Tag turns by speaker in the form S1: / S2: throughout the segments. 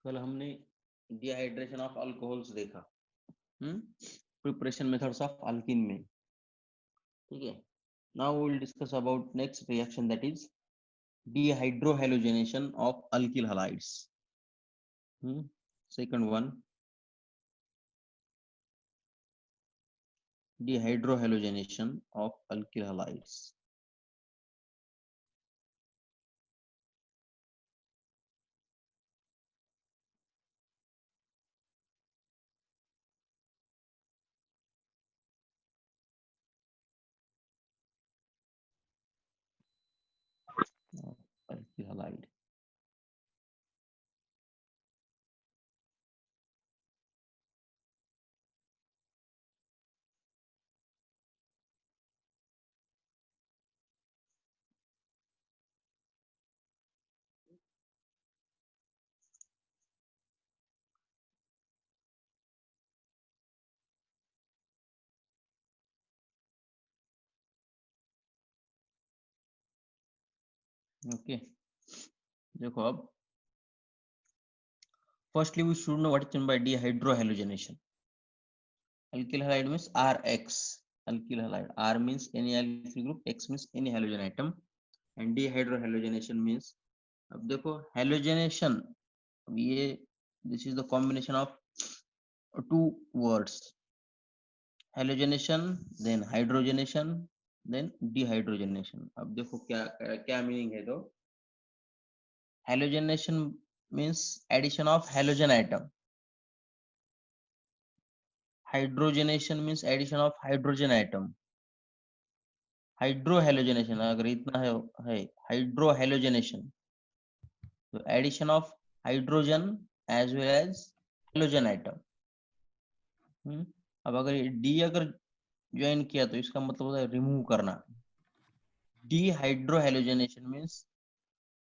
S1: कल हमने dehydration of alcohols देखा, प्रिपरेशन मेथड्स ऑफ अल्किन में, ठीक है। Now we will discuss about next reaction, that is dehydrohalogenation of alkyl halides. Second one, dehydrohalogenation of alkyl halides. Alkyl halide. Okay, देखो अब firstly we should know what is meant by dehydrohalogenation. Alkyl halide means RX. Alkyl halide, R means any alkyl group, X means any halogen atom, and dehydrohalogenation means, अब देखो halogenation, अब ये this is the combination of two words, halogenation then hydrogenation then dehydrogenation. अब देखो क्या क्या meaning है, तो halogenation means addition of halogen atom, hydrogenation means addition of hydrogen atom, हाइड्रोहेलोजेनेशन अगर इतना है हाइड्रोहेलोजेनेशन, तो addition of hydrogen as well as halogen item. अब अगर डी अगर ज्वाइन किया तो इसका मतलब होता है रिमूव करना। Dehydrohalogenation means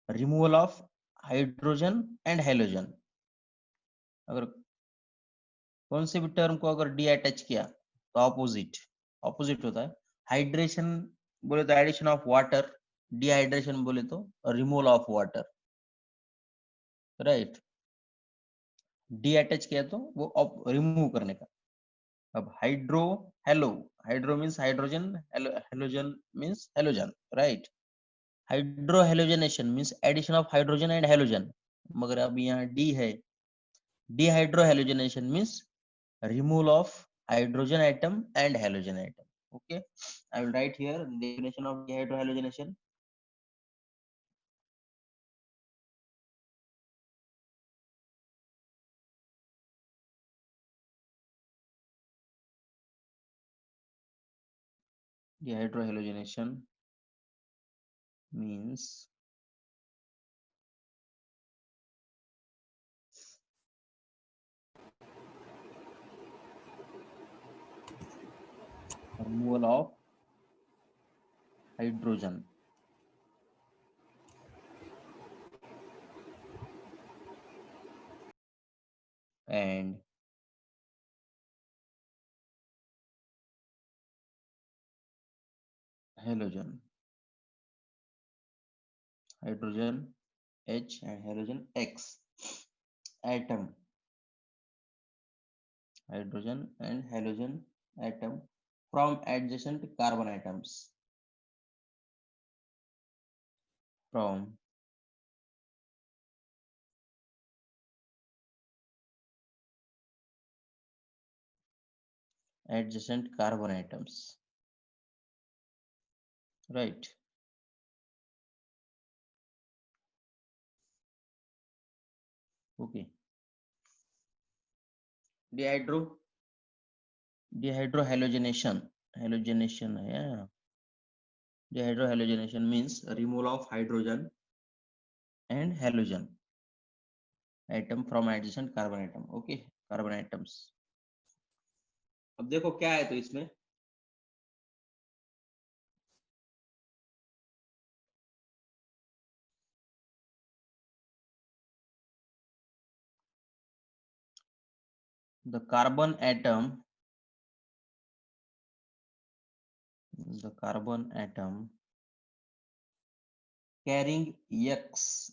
S1: removal of hydrogen and halogen. अगर कौन से भी टर्म को अगर डी अटैच किया तो ऑपोजिट ऑपोजिट होता है। हाइड्रेशन बोले तो एडिशन ऑफ वाटर, डिहाइड्रेशन बोले तो removal of water, right. De attach किया तो वो रिमूव करने का। अब hydro, halo, hydro means hydrogen, halogen means halogen, right. Hydro halogenation means addition of hydrogen and halogen, मगर अब यहाँ डी है। Dehydro halogenation means removal of hydrogen atom and halogen atom. Okay, I will write here the definition of dehydrohalogenation. Dehydrohalogenation means removal of hydrogen and halogen, hydrogen H and halogen X atom, hydrogen and halogen atom from adjacent carbon atoms, from adjacent carbon atoms, right. Okay, dehydro dehydrohalogenation, halogenation है। Dehydrohalogenation means removal of hydrogen and halogen atom from adjacent carbon atom. Okay, carbon atoms. अब देखो क्या है तो इसमें the carbon atom, the carbon atom carrying X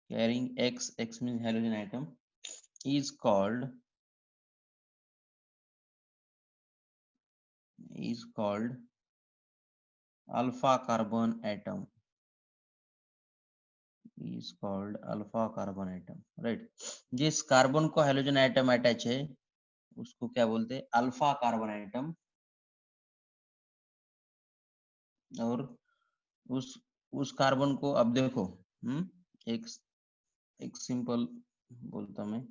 S1: carrying X means halogen atom, is called alpha carbon atom. Is called alpha carbon atom, right? जिस carbon को halogen atom attach है उसको क्या बोलते हैं? Alpha carbon atom. और उस carbon को अब देखो, एक एक सिंपल बोलता मैं,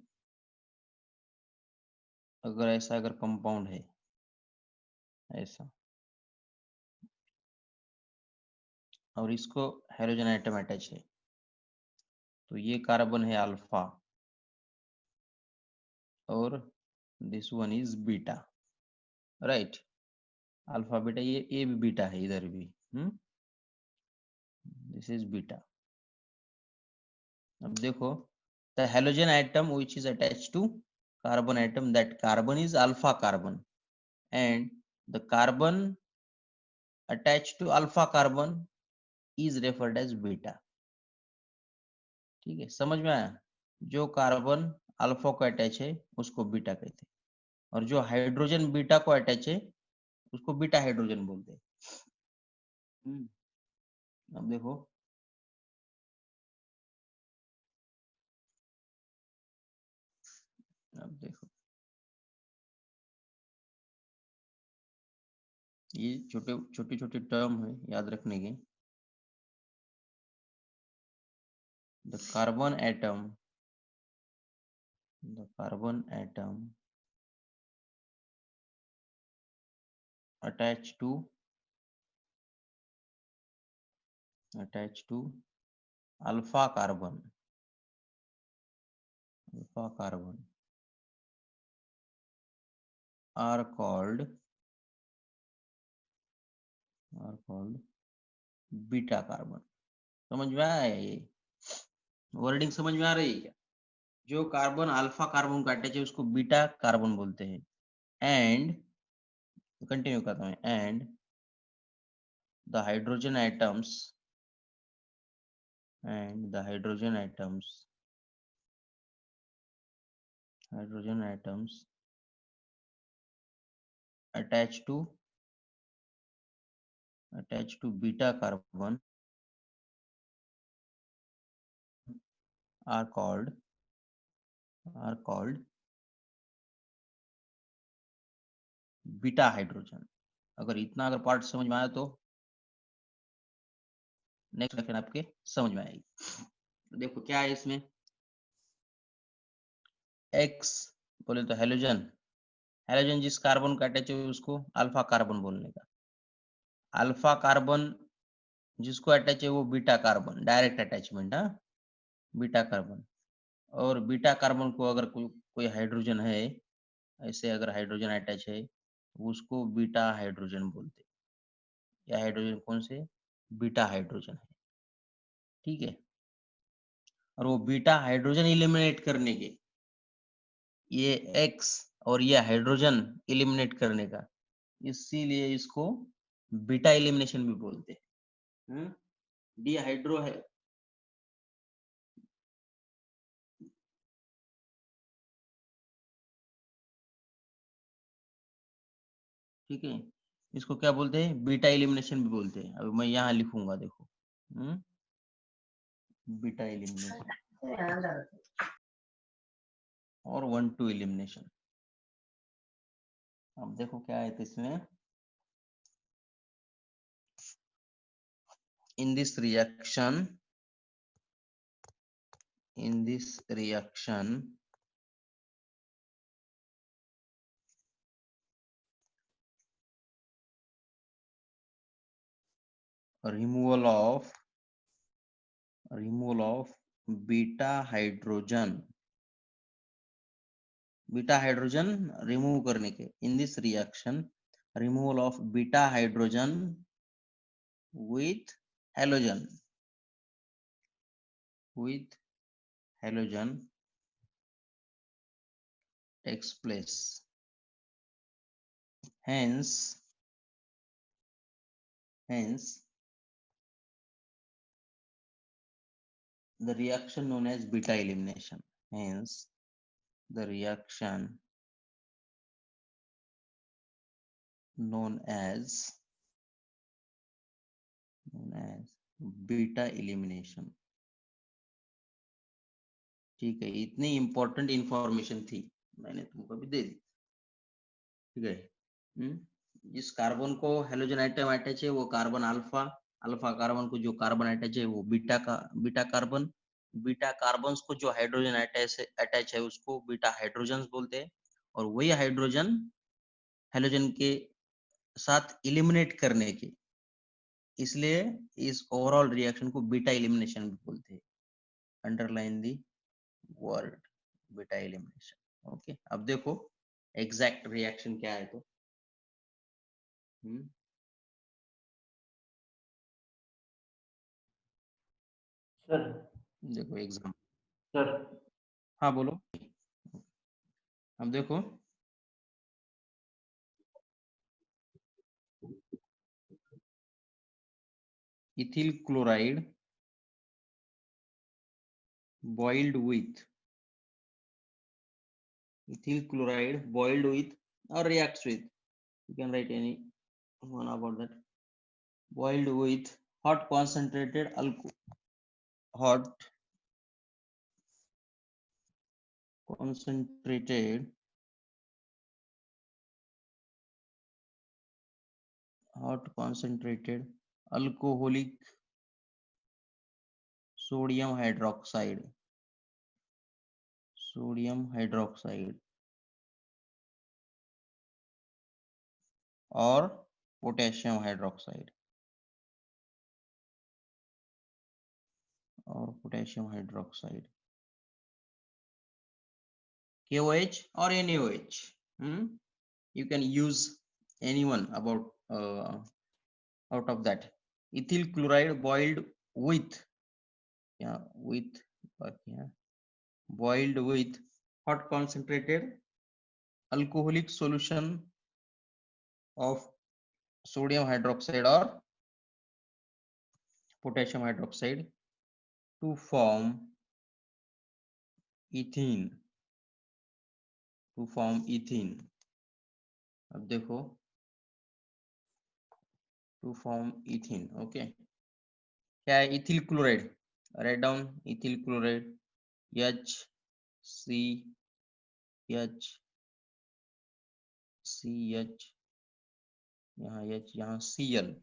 S1: अगर ऐसा अगर कंपाउंड है ऐसा और इसको हेलोजन एटम अटैच है, तो ये कार्बन है अल्फा और this one is beta, right? Alpha beta, ये भी बीटा है इधर भी, दिस इज बीटा। अब देखो, the halogen atom which is attached to carbon atom, that carbon is alpha carbon, and the carbon attached to alpha carbon is referred as beta। ठीक है, समझ में आया? जो कार्बन अल्फा को अटैच है उसको बीटा कहते हैं, और जो हाइड्रोजन बीटा को अटैच है उसको बीटा हाइड्रोजन बोलते हैं। अब देखो, ये छोटे छोटे टर्म है याद रखने के। The carbon atom attached to alpha carbon are called beta carbon. समझ में आया? ये वर्डिंग समझ में आ रही है क्या? जो कार्बन अल्फा कार्बन का अटैच है उसको बीटा कार्बन बोलते हैं। एंड कंटिन्यू करता हूँ, and the hydrogen atoms attached to beta carbon are called beta hydrogen. अगर पार्ट समझ में आया तो नेक्स्ट लेक्चर आपके समझ में आएगी। देखो क्या है इसमें, एक्स बोले तो हेलोजन जिस कार्बन का अटैच है उसको अल्फा कार्बन बोलने का। अल्फा कार्बन जिसको अटैच है वो beta carbon, direct attachment, beta carbon. और बीटा कार्बन को अगर कोई हाइड्रोजन है, ऐसे अगर हाइड्रोजन अटैच है तो उसको बीटा हाइड्रोजन बोलते हैं। या हाइड्रोजन कौन से? बीटा हाइड्रोजन है, ठीक है। और वो बीटा हाइड्रोजन इलिमिनेट करने के, ये एक्स और ये हाइड्रोजन इलिमिनेट करने का, इसीलिए इसको बीटा एलिमिनेशन भी बोलते हैं। डीहाइड्रो है, ठीक है, इसको क्या बोलते हैं? बीटा एलिमिनेशन भी बोलते हैं। अभी मैं यहाँ लिखूंगा, देखो, बीटा एलिमिनेशन और 1,2 एलिमिनेशन। अब देखो क्या है इसमें, in this reaction removal of beta hydrogen remove करने के, in this reaction removal of beta hydrogen with halogen takes place, hence the reaction known as beta elimination. Hence, the reaction known as beta elimination. ठीक है, इतनी important information थी, मैंने तुमको भी दे दी। ठीक है, जिस कार्बन को हेलोजन आइटम अटैच है वो कार्बन अल्फा, अल्फा कार्बन को जो कार्बन अटैच है वो बीटा कार्बन, बीटा कार्बन्स को जो हाइड्रोजन अटैच है उसको बीटा हाइड्रोजन बोलते हैं, और वही हाइड्रोजन हेलोजन के साथ इलिमिनेट करने के, इसलिए इस ओवरऑल रिएक्शन को बीटा एलिमिनेशन भी बोलते हैं। Underline the word beta elimination. Okay, अब देखो एग्जैक्ट रिएक्शन क्या है तो
S2: सर
S1: देखो एग्जाम।
S2: सर
S1: हाँ बोलो। अब देखो ethyl chloride boiled with ethyl chloride boiled with or reacts with, you can write any one about that, boiled with hot concentrated hot concentrated alcoholic sodium hydroxide or potassium hydroxide KOH or NaOH. You can use anyone about out of that. Ethyl chloride boiled with boiled with hot concentrated alcoholic solution of sodium hydroxide or potassium hydroxide to form ethene. अब देखो to form ethene. Okay, क्या है ethyl chloride, write down ethyl chloride HCH यहाँ H, यहाँ Cl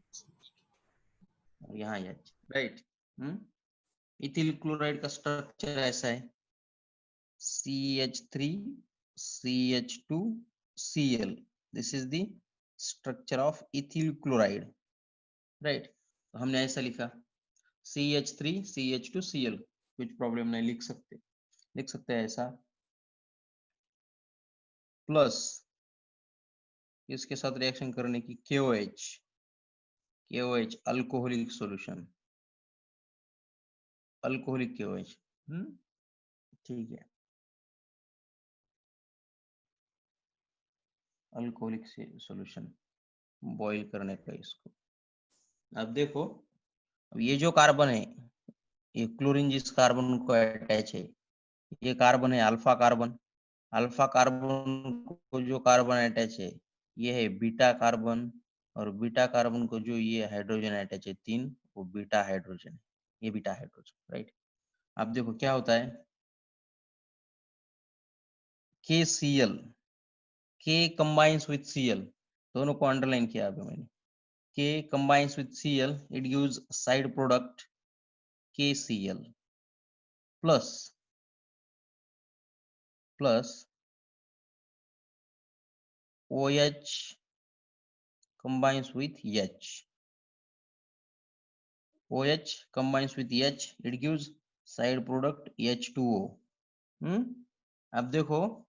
S1: और यहाँ H, right. Ethyl chloride का structure ऐसा है CH3 CH2 Cl, this is the structure of ethyl chloride, right. तो हमने ऐसा लिखा CH3 CH2 Cl, कुछ प्रॉब्लम नहीं, लिख सकते हैं ऐसा, प्लस इसके साथ रिएक्शन करने की KOH alcoholic solution, alcoholic KOH, ठीक है, अल्कोहलिक सॉल्यूशन बॉईल करने का इसको। अब देखो, अब ये जो कार्बन है, ये क्लोरीन जिस कार्बन को अटैच है, ये कार्बन है अल्फा कार्बन को जो कार्बन अटैच है ये है बीटा कार्बन, और बीटा कार्बन को जो ये हाइड्रोजन अटैच है 3, वो बीटा हाइड्रोजन है, ये बीटा हाइड्रोजन, राइट। अब देखो क्या होता है, KCl, K combines with Cl, दोनों को अंडरलाइन किया अभी मैंने, K combines with Cl, it gives side product KCl plus OH combines with H, OH combines with H, it gives side product H2O। अब देखो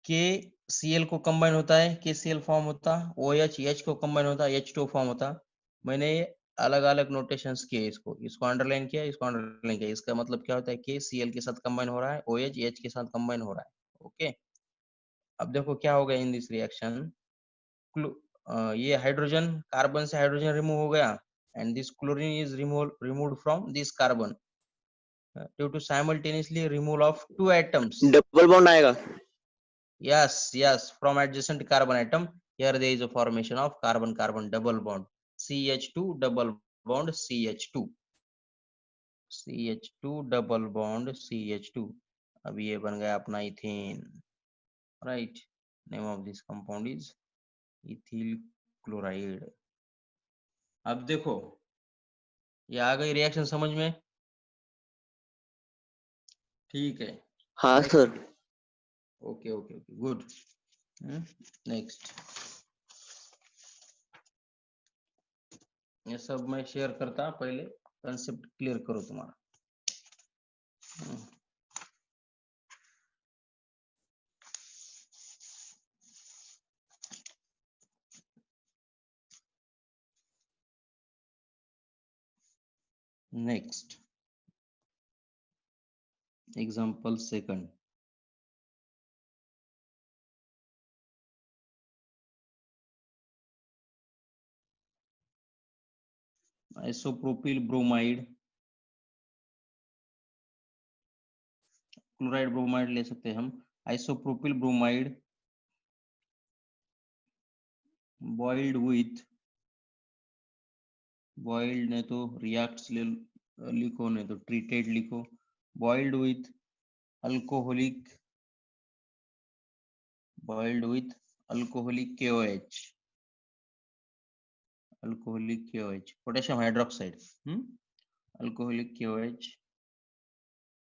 S1: KCl को कंबाइन होता है, KCl फॉर्म होता, OH H को कंबाइन होता, H2O फॉर्म होता। मैंने अलग अलग नोटेशंस किए, इसको अंडरलाइन किया, इसको अंडरलाइन किया, इसका मतलब क्या होता है, KCl के साथ कंबाइन हो रहा है, OH H के साथ कंबाइन हो रहा है। ओके, अब देखो क्या होगा इन दिस रिएक्शन, ये हाइड्रोजन, कार्बन से हाइड्रोजन रिमूव हो गया, and this chlorine is removed from this carbon due to simultaneously removal of two atoms.
S3: Double bond आएगा.
S1: Yes, from adjacent carbon atom. Here there is a formation of carbon-carbon double bond. CH2 double bond CH2. CH2 double bond CH2. अब ये बन गया अपना ethane. Right. Name of this compound is ethyl chloride. अब देखो ये आ गई reaction समझ में. ठीक है.
S3: हाँ सर.
S1: Okay, good. Next. ये सब मैं शेयर करता, पहले कंसेप्ट क्लियर करो तुम्हारा. Next. Example second. Isopropyl bromide, chloride bromide ले सकते हैं हम. Isopropyl bromide boiled with, boiled नहीं तो रिएक्ट्स लिखो, नहीं तो ट्रीटेड लिखो. Boiled with alcoholic, boiled with alcoholic KOH, alcoholic KOH, potassium hydroxide. Alcoholic KOH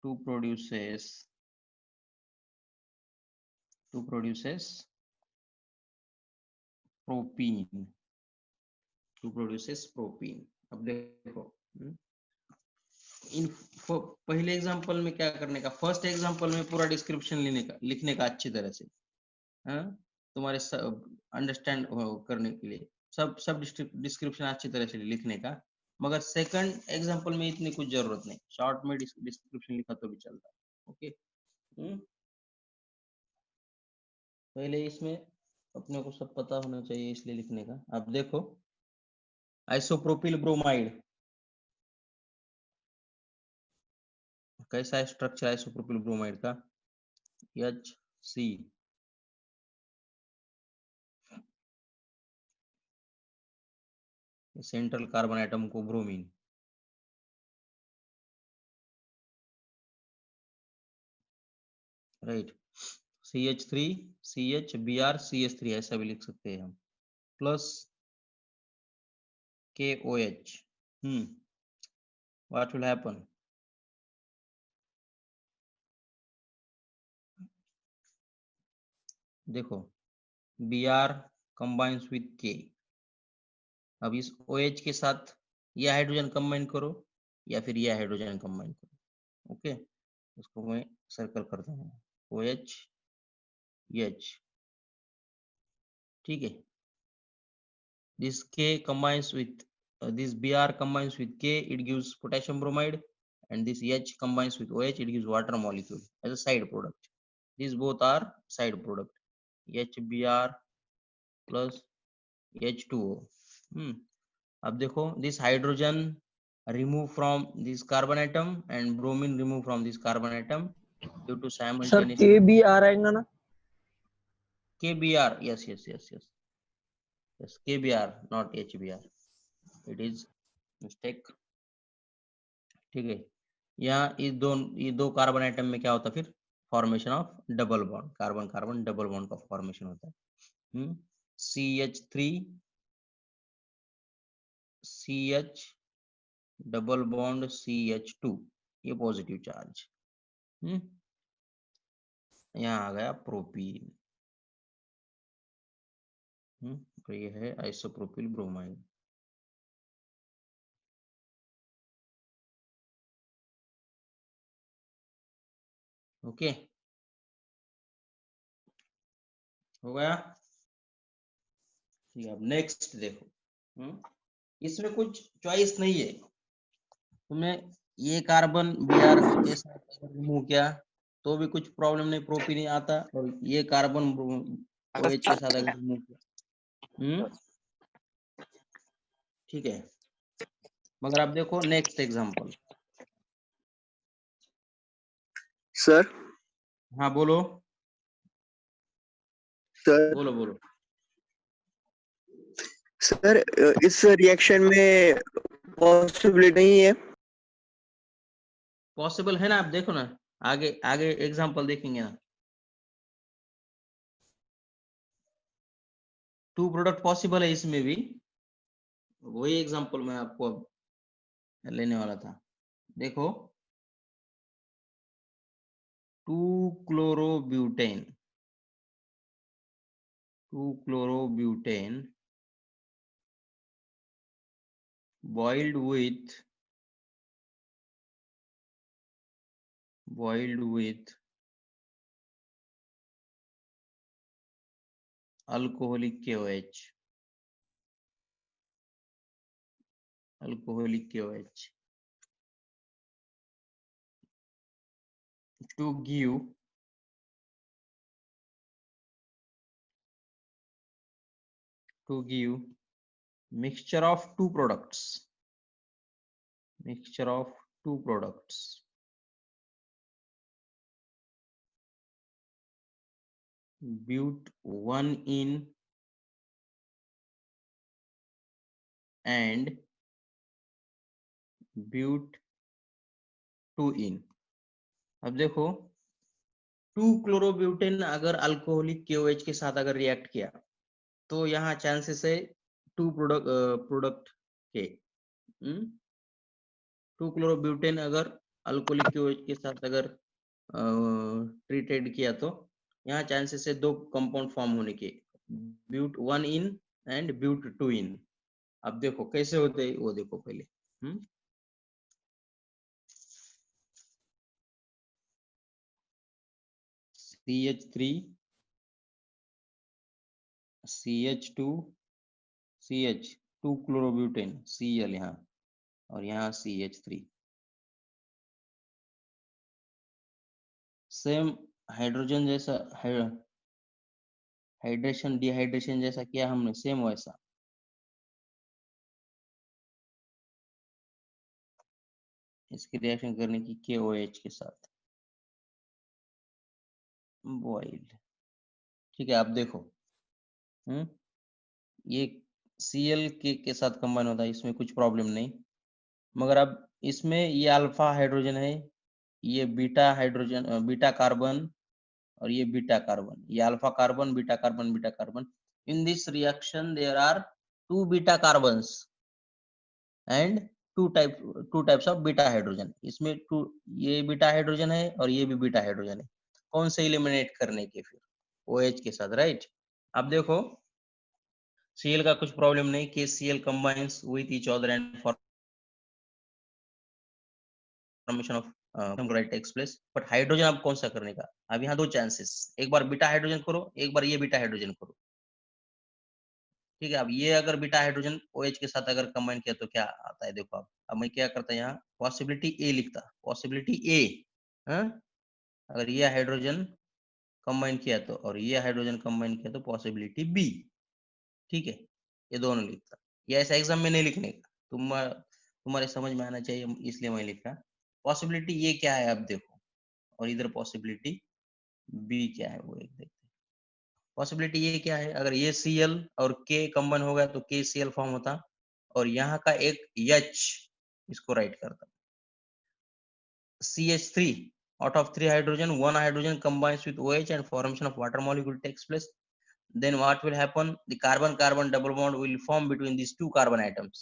S1: to produces propene, अब देखो इन पहले एग्जांपल में क्या करने का, फर्स्ट एग्जांपल में पूरा डिस्क्रिप्शन लिखने का अच्छी तरह से, तुम्हारे अंडरस्टैंड करने के लिए सब डिस्क्रिप्शन अच्छी तरह से लिखने का. मगर सेकंड एग्जांपल में इतनी कुछ जरूरत नहीं, शॉर्ट में डिस्क्रिप्शन लिखा तो भी चलता है. ओके. पहले इसमें अपने को सब पता होना चाहिए इसलिए लिखने का. अब देखो आइसोप्रोपिल ब्रोमाइड कैसा है स्ट्रक्चर आइसोप्रोपिल ब्रोमाइड का. HC, सेंट्रल कार्बन एटम को bromine, right. CH3 CH Br CH3 ऐसा भी लिख सकते हैं हम, plus KOH. What will happen? देखो Br combines with K. अब इस OH के साथ यह हाइड्रोजन कंबाइन करो या फिर यह हाइड्रोजन कंबाइन करो. ओके, इसको मैं सर्कल करता हूँ. OH H, ठीक है. This K combines with this Br combines with K, it gives potassium bromide, and this H combines with OH, it gives water molecule as a side product. These both are side product. HBr plus H2O. अब देखो this hydrogen remove from this carbon atom and bromine remove from this carbon atom due to simultaneous.
S3: Sir KBr आएगा ना.
S1: KBr, yes, KBr not HBr, it is mistake. ठीक है. यहाँ ये दो carbon atom में क्या होता है फिर, formation of double bond, carbon carbon double bond का फॉर्मेशन होता है. CH3 CH double bond CH2, ये पॉजिटिव चार्ज. यहाँ आ गया प्रोपीन. तो ये है आइसोप्रोपिल ब्रोमाइड. ओके, हो गया. अब नेक्स्ट देखो, इसमें कुछ चॉइस नहीं है. तुमने ये कार्बन Br के साथ रिमूव किया तो भी कुछ प्रॉब्लम नहीं, प्रोपीन नहीं आता. और ये कार्बन OH के साथ अगर रिमूव किया, ठीक है. मगर आप देखो नेक्स्ट एग्जांपल।
S3: सर
S1: हाँ बोलो
S3: सर
S1: बोलो बोलो।
S3: सर इस रिएक्शन में पॉसिबिलिटी नहीं है।
S1: पॉसिबल है ना, आप देखो ना, आगे आगे एग्जांपल देखेंगे ना। टू प्रोडक्ट पॉसिबल है इसमें भी, वही एग्जांपल मैं आपको अब लेने वाला था। देखो 2-chlorobutain, 2-chlorobutain boiled with alcoholic KOH, alcoholic KOH to give mixture of two products, mixture of two products, but 1 in and but 2 in। अब देखो 2-chlorobutain अगर अल्कोहलिक KOH के साथ अगर रिएक्ट किया तो यहाँ चांसेस है टू प्रोडक्ट के। 2-chlorobutain अगर अल्कोहलिक KOH के साथ अगर ट्रीटेड किया तो यहाँ चांसेस है दो कंपाउंड फॉर्म होने के, but 1 in and but 2 in। अब देखो कैसे होते हैं वो देखो पहले। CH3 CH2 CH 2-chlorobutain Cl यहाँ, और यहाँ CH3 सेम हाइड्रोजन जैसा हाइड्रेशन डिहाइड्रेशन जैसा किया हमने, सेम वैसा इसकी रिएक्शन करने की KOH के साथ बॉइल्ड। ठीक है, आप देखो ये Cl के साथ कंबाइन होता है, इसमें कुछ प्रॉब्लम नहीं। मगर अब इसमें ये अल्फा हाइड्रोजन है, ये बीटा हाइड्रोजन बीटा कार्बन, और ये बीटा कार्बन, ये alpha carbon beta carbon beta carbon. In this reaction there are 2 beta carbons and two types of beta hydrogen. इसमें ये बीटा हाइड्रोजन है और ये भी बीटा हाइड्रोजन है। कौन से एलिमिनेट करने के, फिर OH के साथ, राइट। अब देखो Cl का कुछ प्रॉब्लम नहीं, कि Cl combines with each other and formation of chloride takes place। But hydrogen अब कौन सा करने का, अब यहाँ दो चांसेस, एक बार बीटा हाइड्रोजन करो, एक बार ये बीटा हाइड्रोजन करो। ठीक है, अब ये अगर बीटा हाइड्रोजन OH के साथ अगर कंबाइन किया तो क्या आता है, देखो अब मैं क्या करता यहाँ पॉसिबिलिटी ए लिखता, पॉसिबिलिटी ए। अगर ये हाइड्रोजन कंबाइन किया तो, और ये हाइड्रोजन कंबाइन किया तो पॉसिबिलिटी बी। ठीक है, ये दोनों लिखता। ये ऐसा एग्जाम में नहीं लिखने का, तुम्हारे समझ में आना चाहिए, इसलिए मैं लिखा। पॉसिबिलिटी ये क्या है अब देखो, और इधर पॉसिबिलिटी बी क्या है वो एक देखते। पॉसिबिलिटी ये क्या है, अगर ये Cl और K कंबाइन हो गया तो KCl फॉर्म होता, और यहाँ का एक H इसको राइट करता। CH3 out of 3 hydrogen, 1 hydrogen combines with OH and formation of water molecule takes place. Then what will happen, the carbon carbon double bond will form between these two carbon atoms,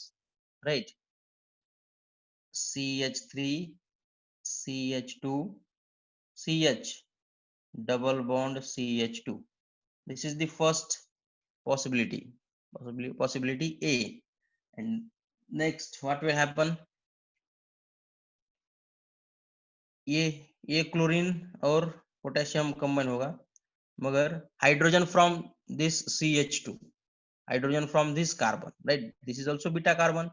S1: right? CH3 CH2 CH double bond CH2. This is the first possibility, possibility A। and next what will happen, ये chlorine और potassium combine होगा, मगर hydrogen from this CH2, hydrogen from this carbon, right, this is also beta carbon,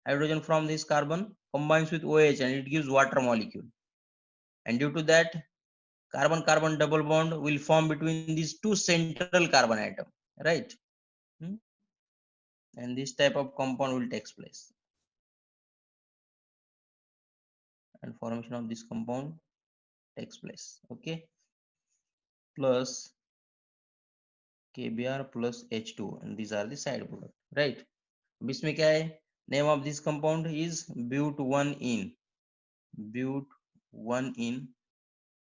S1: hydrogen from this carbon combines with OH and it gives water molecule, and due to that carbon carbon double bond will form between these two central carbon atom, right? And this type of compound will takes place. and formation of this compound takes place. Okay, plus KBr plus H2, and these are the side product, right? अब इसमें क्या है, name of this compound is but1ene, but1ene,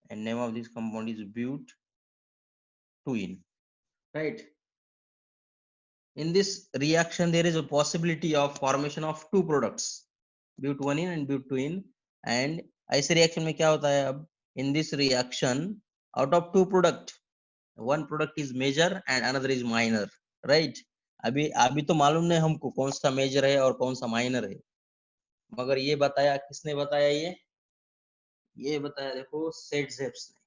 S1: and name of this compound is but2ene, right? In this reaction there is a possibility of formation of two products, but1ene and but2ene, and ऐसे reaction में क्या होता है, अब in this reaction out of two product one product is major and another is minor, right? अभी तो मालूम नहीं हमको कौन सा मेजर है और कौन सा माइनर है, मगर ये बताया, किसने बताया, ये बताया देखो सेटजेप्स ने,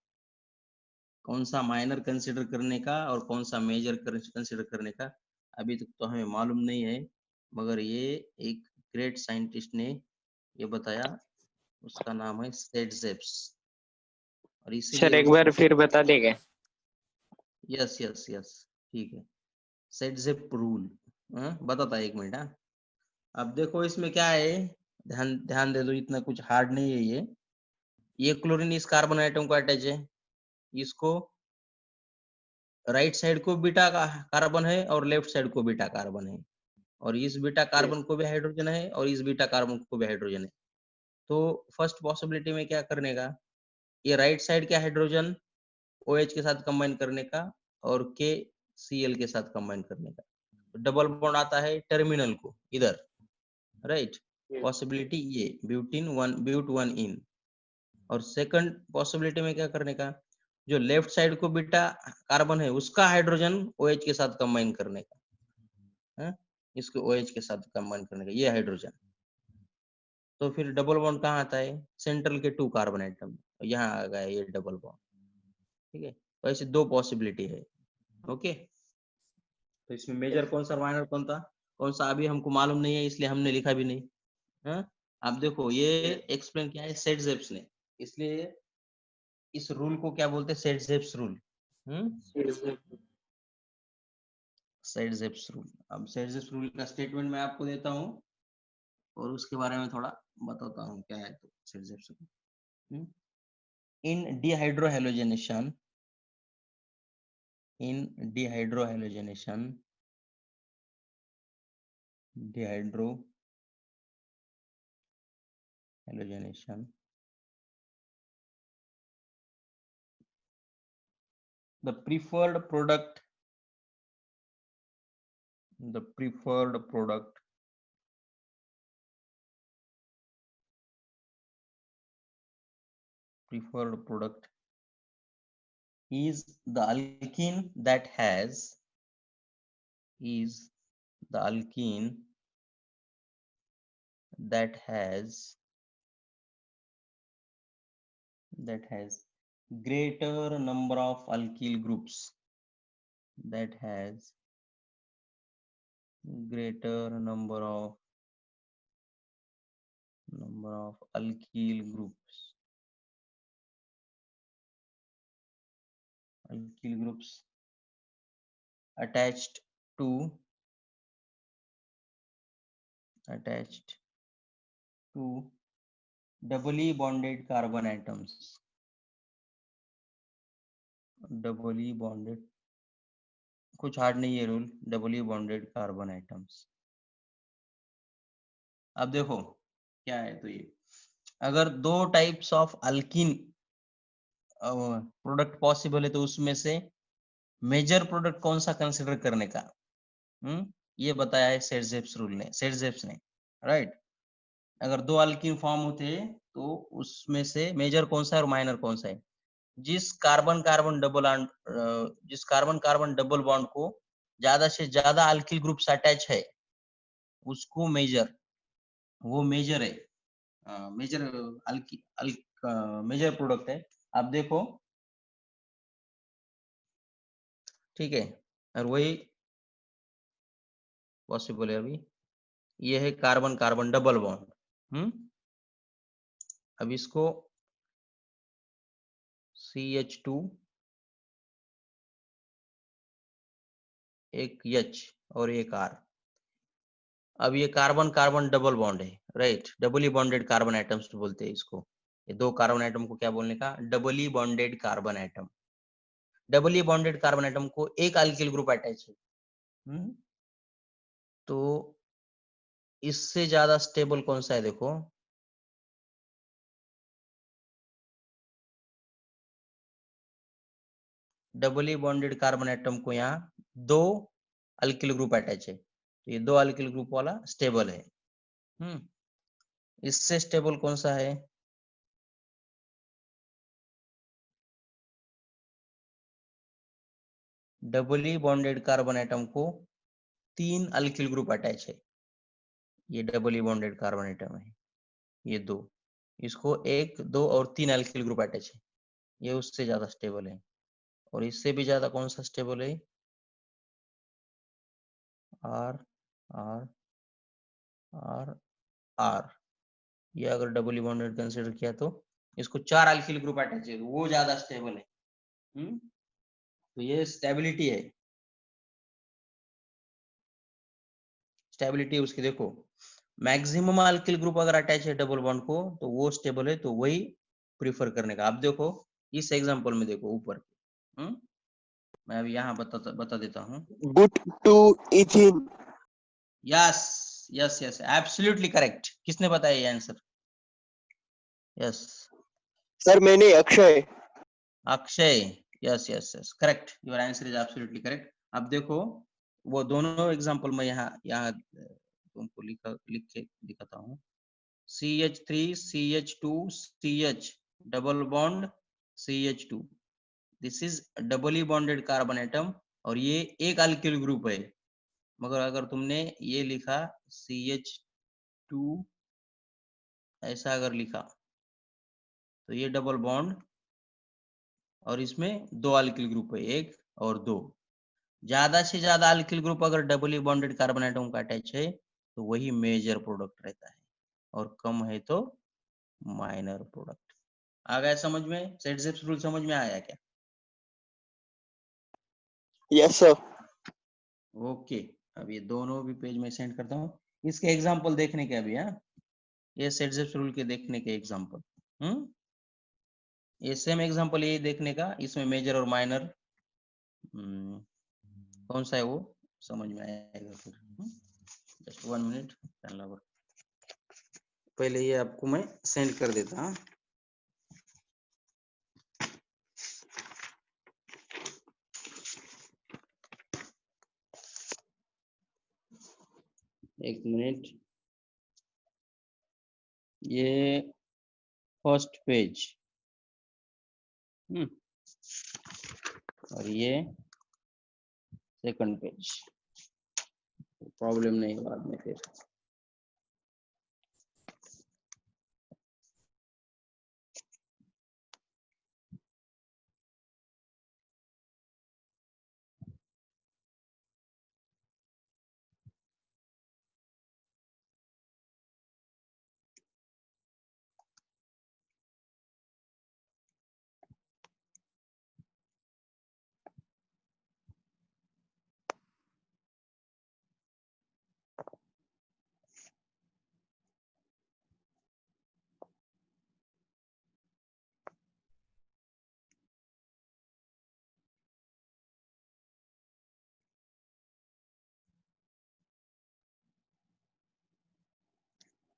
S1: कौन सा माइनर कंसीडर करने का और कौन सा मेजर कंसीडर करने का अभी तक तो हमें मालूम नहीं है, मगर ये एक ग्रेट साइंटिस्ट ने ये बताया, उसका नाम है सेटजेप्स, और इसीलिए
S4: सर एक बार फिर बता देंगे?
S1: यस यस यस, ठीक है, सेटजेप रूल बताता है, एक मिनट। हाँ, अब देखो इसमें क्या है, ध्यान ध्यान दे दो, इतना कुछ हार्ड नहीं है ये क्लोरीन इस कार्बन आइटम को अटैच है, इसको राइट साइड को बीटा का कार्बन है और लेफ्ट साइड को बीटा कार्बन है, और इस बीटा कार्बन को भी हाइड्रोजन है और इस बीटा कार्बन को भी हाइड्रोजन है। तो फर्स्ट पॉसिबिलिटी में क्या करने का, ये राइट साइड के हाइड्रोजन OH के साथ कंबाइन करने का और KCl के साथ कंबाइन करने का, डबल बॉन्ड आता है टर्मिनल को इधर, राइट? पॉसिबिलिटी ये but1ene, और सेकंड पॉसिबिलिटी में क्या करने का, जो लेफ्ट साइड को बीटा कार्बन है उसका हाइड्रोजन OH के साथ कंबाइन करने का, इसको OH के साथ कंबाइन करने का, ये हाइड्रोजन। तो फिर डबल बॉन्ड कहाँ आता है, सेंट्रल के 2 कार्बन एटम, यहाँ आ गया ये डबल बॉन्ड, ठीक है? तो ऐसे दो पॉसिबिलिटी है। ओके, तो इसमें मेजर कौन सा माइनर कौन सा अभी हमको मालूम नहीं है, इसलिए हमने लिखा भी नहीं। आप देखो ये एक्सप्लेन किया है सेटजेप्स ने, इसलिए इस रूल को क्या बोलते हैं, सेटजेप्स रूल। सेटजेप्स रूल। अब सेटजेप्स रूल का स्टेटमेंट मैं आपको देता हूँ और उसके बारे में थोड़ा बताता हूँ क्या है। तो Saytzeff's rule, in dehydrohalogenation, the preferred product is the alkene that has greater number of alkyl groups, greater number of alkyl groups attached to doubly bonded carbon atoms, doubly bonded, कुछ हार्ड नहीं है rule, doubly bonded carbon atoms. अब देखो क्या है, तो ये अगर दो types of alkyne product possible है तो उसमें से मेजर प्रोडक्ट कौन सा कंसिडर करने का, ये बताया है सेटजेप्स रूल ने, सेटजेप्स ने, राइट? अगर दो अल्कीन फॉर्म होते तो उसमें से मेजर कौन सा है और माइनर कौन सा है, जिस कार्बन कार्बन डबल बॉन्ड को ज्यादा से ज्यादा अल्किल ग्रुप्स अटैच है उसको वो मेजर है, मेजर प्रोडक्ट है। आप देखो, ठीक है, और वही पॉसिबल है अभी, ये है कार्बन कार्बन डबल बॉन्ड। अब इसको CH2 एक H और एक R, अब ये कार्बन कार्बन डबल बॉन्ड है, right, doubly bonded carbon atoms बोलते हैं इसको। ये दो कार्बन एटम को क्या बोलने का? Doubly bonded carbon atom. Doubly bonded carbon atom को एक अल्किल ग्रुप अटैच है। तो इससे ज्यादा स्टेबल कौन सा है? देखो, डबली बॉन्डेड कार्बन एटम को यहाँ दो अल्किल ग्रुप अटैच है, तो ये दो अल्किल ग्रुप वाला स्टेबल है। इससे स्टेबल कौन सा है? डबली बॉन्डेड कार्बन एटम को तीन अल्किल ग्रुप अटैच है। ये डबली बॉन्डेड कार्बन एटम है, ये दो, इसको एक, दो और तीन अल्किल ग्रुप अटैच है, ये उससे ज्यादा स्टेबल है। और इससे भी ज्यादा कौन सा स्टेबल है? R R R R. ये अगर डबली बॉन्डेड कंसीडर किया तो इसको चार अल्किल ग्रुप अटैच है, तो वो ज्यादा स्टेबल है। तो ये स्टेबिलिटी है, स्टेबिलिटी उसकी। देखो, मैक्सिमम अल्किल ग्रुप अगर अटैच है डबल बॉन्ड को तो वो स्टेबल है, तो वही प्रीफर करने का। आप देखो इस एग्जांपल में, देखो ऊपर। मैं अभी यहाँ बता देता हूँ।
S3: But to ethene.
S1: Yes yes yes, absolutely correct. किसने बताया ये आंसर? यस,
S3: सर मैंने Akshay.
S1: Akshay. Yes yes yes, correct, your answer is absolutely correct. अब देखो, वो दोनों एग्जांपल में यहाँ यहाँ तुमको लिख के दिखाता हूँ। CH3 CH2 CH double bond CH2, this is doubly bonded carbon atom, और ये एक अल्किल ग्रुप है। मगर अगर तुमने ये लिखा CH2 ऐसा अगर लिखा तो ये डबल बॉन्ड, और इसमें दो अल्किल ग्रुप है, एक और दो। ज्यादा से ज्यादा अल्किल ग्रुप अगर डबली बॉन्डेड कार्बन एटम का अटैच है तो वही मेजर प्रोडक्ट रहता है, और कम है तो माइनर प्रोडक्ट। आ गया समझ में? सेट रूल समझ में आया क्या?
S3: Yes sir.
S1: ओके, अब ये दोनों भी पेज में सेंड करता हूँ। इसके एग्जांपल देखने के अभी, हाँ, ये सेट रूल के देखने के एग्जांपल। ये सेम एग्जांपल ये देखने का, इसमें मेजर और माइनर कौन सा है वो समझ में आएगा फिर। जस्ट 1 मिनट, पहले ये आपको मैं सेंड कर देता हूँ। एक मिनट, ये फर्स्ट पेज, और ये सेकंड पेज। प्रॉब्लम नहीं बाद में फिर।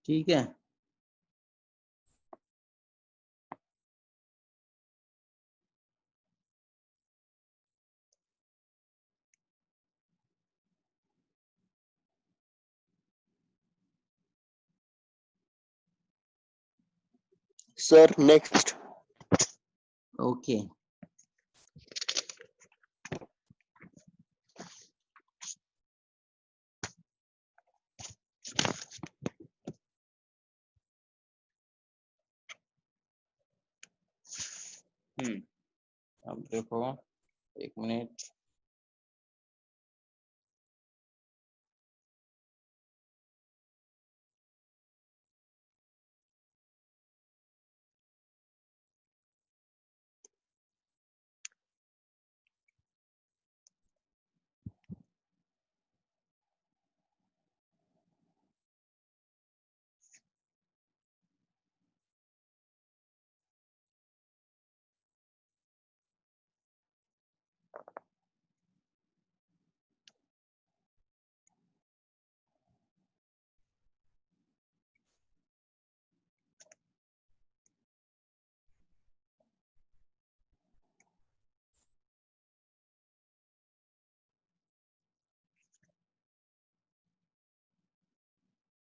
S1: ठीक है,
S3: Sir next.
S1: ओके। अब देखो, एक मिनट,